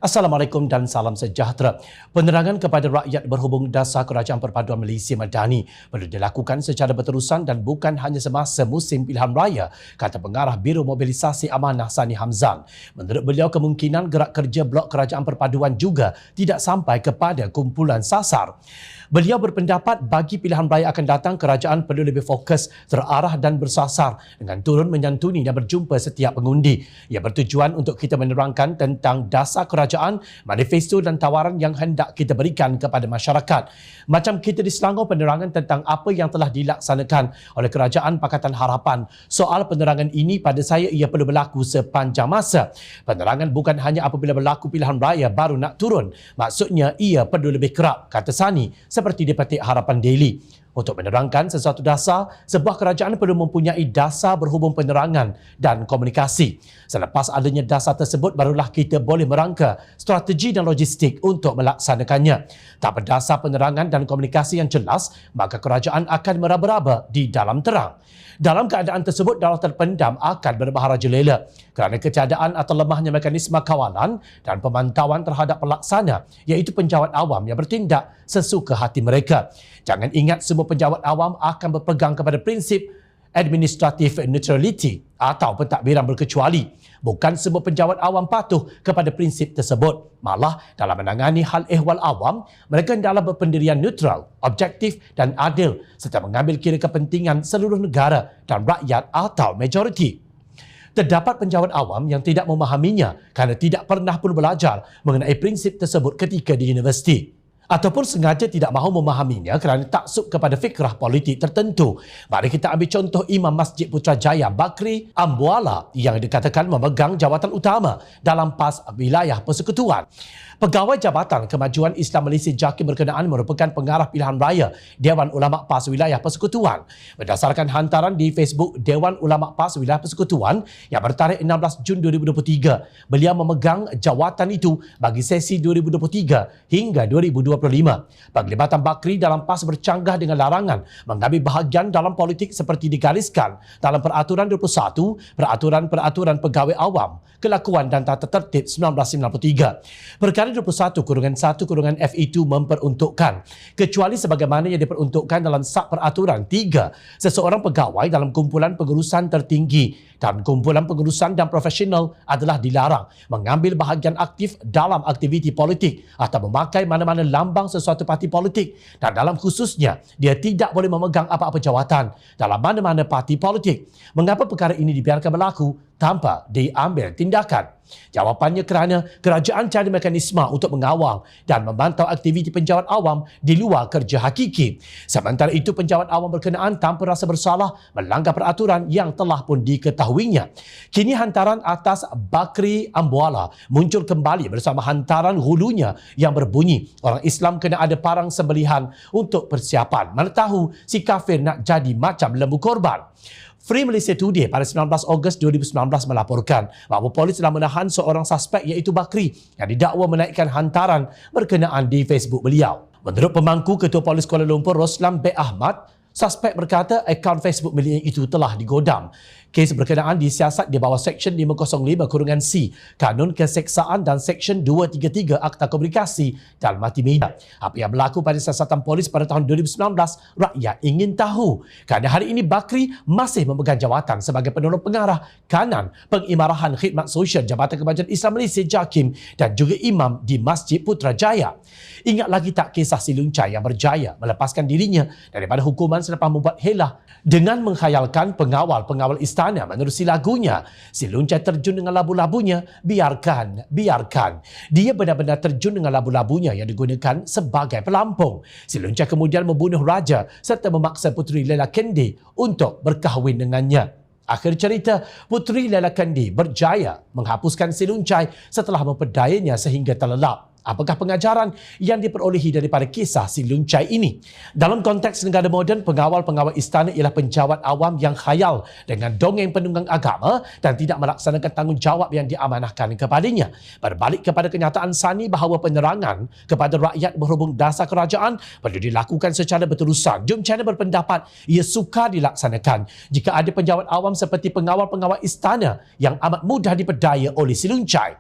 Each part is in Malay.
Assalamualaikum dan salam sejahtera. Penerangan kepada rakyat berhubung dasar Kerajaan Perpaduan Malaysia Madani perlu dilakukan secara berterusan dan bukan hanya semasa musim pilihan raya, kata Pengarah Biro Mobilisasi Amanah Sani Hamzan. Menurut beliau, kemungkinan gerak kerja Blok Kerajaan Perpaduan juga tidak sampai kepada kumpulan sasar. Beliau berpendapat bagi pilihan raya akan datang, kerajaan perlu lebih fokus, terarah dan bersasar dengan turun menyantuni dan berjumpa setiap pengundi. Ia bertujuan untuk kita menerangkan tentang dasar kerajaan, manifesto dan tawaran yang hendak kita berikan kepada masyarakat. Macam kita di Selangor, penerangan tentang apa yang telah dilaksanakan oleh Kerajaan Pakatan Harapan. Soal penerangan ini pada saya ia perlu berlaku sepanjang masa. Penerangan bukan hanya apabila berlaku pilihan raya baru nak turun. Maksudnya ia perlu lebih kerap, kata Sani, seperti dipetik Harapan Daily. Untuk menerangkan sesuatu dasar, sebuah kerajaan perlu mempunyai dasar berhubung penerangan dan komunikasi. Selepas adanya dasar tersebut, barulah kita boleh merangka strategi dan logistik untuk melaksanakannya. Tak berdasar penerangan dan komunikasi yang jelas, maka kerajaan akan meraba-raba di dalam terang. Dalam keadaan tersebut, darah terpendam akan berbaharajelela kerana ketiadaan atau lemahnya mekanisme kawalan dan pemantauan terhadap pelaksana, iaitu penjawat awam yang bertindak sesuka hati mereka. Jangan ingat semua penjawat awam akan berpegang kepada prinsip administrative neutrality atau pentadbiran berkecuali. Bukan semua penjawat awam patuh kepada prinsip tersebut. Malah, dalam menangani hal ehwal awam, mereka hendaklah berpendirian neutral, objektif dan adil serta mengambil kira kepentingan seluruh negara dan rakyat atau majoriti. Terdapat penjawat awam yang tidak memahaminya kerana tidak pernah pun belajar mengenai prinsip tersebut ketika di universiti, ataupun sengaja tidak mahu memahaminya kerana taksub kepada fikrah politik tertentu. Mari kita ambil contoh Imam Masjid Putrajaya Bakri Ambuala yang dikatakan memegang jawatan utama dalam PAS Wilayah Persekutuan. Pegawai Jabatan Kemajuan Islam Malaysia JAKIM berkenaan merupakan pengarah pilihan raya Dewan Ulama PAS Wilayah Persekutuan. Berdasarkan hantaran di Facebook Dewan Ulama PAS Wilayah Persekutuan yang bertarikh 16 Jun 2023, beliau memegang jawatan itu bagi sesi 2023 hingga 2025. Penglibatan Bakri dalam PAS bercanggah dengan larangan mengambil bahagian dalam politik seperti digariskan dalam Peraturan 21, Peraturan Pegawai Awam, Kelakuan dan Tata Tertib 1993. Perkara 21/1/FE2 memperuntukkan, kecuali sebagaimana yang diperuntukkan dalam Sub Peraturan 3, seseorang pegawai dalam kumpulan pengurusan tertinggi dan kumpulan pengurusan dan profesional adalah dilarang mengambil bahagian aktif dalam aktiviti politik atau memakai mana-mana lambang sesuatu parti politik, dan dalam khususnya dia tidak boleh memegang apa-apa jawatan dalam mana-mana parti politik. Mengapa perkara ini dibiarkan berlaku tanpa diambil tindakan? Jawapannya kerana kerajaan cari mekanisme untuk mengawal dan memantau aktiviti penjawat awam di luar kerja hakiki. Sementara itu, penjawat awam berkenaan tanpa rasa bersalah melanggar peraturan yang telah pun diketahuinya. Kini hantaran atas Bakri Ambuala muncul kembali bersama hantaran hulunya yang berbunyi orang Islam kena ada parang sembelihan untuk persiapan. Mana tahu si kafir nak jadi macam lembu korban. Free Malaysia Today pada 19 Ogos 2019 melaporkan bahawa polis telah menahan seorang suspek iaitu Bakri yang didakwa menaikkan hantaran berkenaan di Facebook beliau. Menurut pemangku Ketua Polis Kuala Lumpur Roslan B. Ahmad, suspek berkata akaun Facebook miliknya itu telah digodam. Kes berkenaan disiasat di bawah Seksyen 505-C Kanun Keseksaan dan Seksyen 233 Akta Komunikasi dan Multimedia. Apa yang berlaku pada siasatan polis pada tahun 2019, rakyat ingin tahu. Kerana hari ini Bakri masih memegang jawatan sebagai penolong pengarah kanan Pengimarahan Khidmat Sosial Jabatan Kemajuan Islam Malaysia JAKIM dan juga imam di Masjid Putrajaya. Ingat lagi tak kisah si Luncai yang berjaya melepaskan dirinya daripada hukuman selepas membuat helah dengan menghayalkan pengawal-pengawal istana menerusi lagunya. Si Luncai terjun dengan labu-labunya, biarkan. Dia benar-benar terjun dengan labu-labunya yang digunakan sebagai pelampung. Si Luncai kemudian membunuh raja serta memaksa Puteri Leila Kendi untuk berkahwin dengannya. Akhir cerita, Puteri Leila Kendi berjaya menghapuskan si Luncai setelah memperdayanya sehingga terlelap. Apakah pengajaran yang diperolehi daripada kisah si Luncai ini? Dalam konteks negara moden, pengawal-pengawal istana ialah penjawat awam yang khayal dengan dongeng penunggang agama dan tidak melaksanakan tanggungjawab yang diamanahkan kepadanya. Berbalik kepada kenyataan Sani bahawa penerangan kepada rakyat berhubung dasar kerajaan perlu dilakukan secara berterusan, Jom Channel berpendapat ia sukar dilaksanakan jika ada penjawat awam seperti pengawal-pengawal istana yang amat mudah diperdaya oleh si Luncai.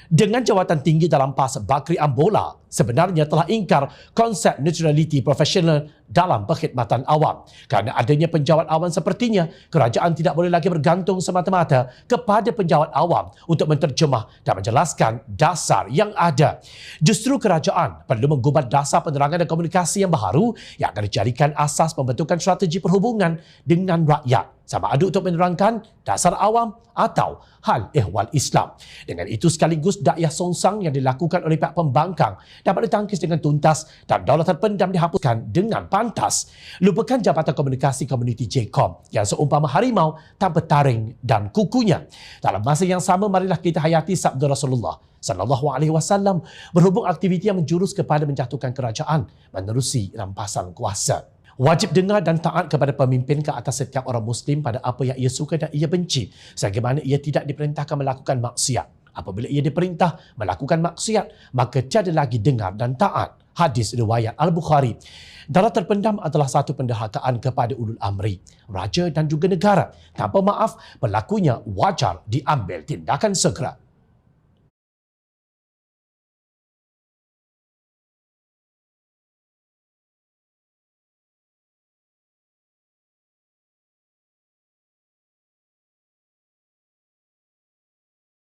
Dengan jawatan tinggi dalam PAS, Bakri Ambola sebenarnya telah ingkar konsep neutraliti profesional dalam perkhidmatan awam. Kerana adanya penjawat awam sepertinya, kerajaan tidak boleh lagi bergantung semata-mata kepada penjawat awam untuk menterjemah dan menjelaskan dasar yang ada. Justru kerajaan perlu menggubat dasar penerangan dan komunikasi yang baru yang akan dijadikan asas pembentukan strategi perhubungan dengan rakyat, sama ada untuk menerangkan dasar awam atau hal ehwal Islam. Dengan itu sekaligus dakwah songsang yang dilakukan oleh pihak pembangkang dapat ditangkis dengan tuntas dan daulat terpendam dihapuskan dengan pantas. Lupakan Jabatan Komunikasi Komuniti JKOM yang seumpama harimau tanpa taring dan kukunya. Dalam masa yang sama, marilah kita hayati sabda Rasulullah sallallahu alaihi wasallam berhubung aktiviti yang menjurus kepada menjatuhkan kerajaan menerusi rampasan kuasa. Wajib dengar dan taat kepada pemimpin ke atas setiap orang Muslim pada apa yang ia suka dan ia benci, sebagaimana ia tidak diperintahkan melakukan maksiat. Apabila ia diperintah melakukan maksiat, maka tiada lagi dengar dan taat. Hadis riwayat Al-Bukhari. Daulat terpendam adalah satu penderhakaan kepada ulul amri, raja dan juga negara. Tanpa maaf, pelakunya wajar diambil tindakan segera.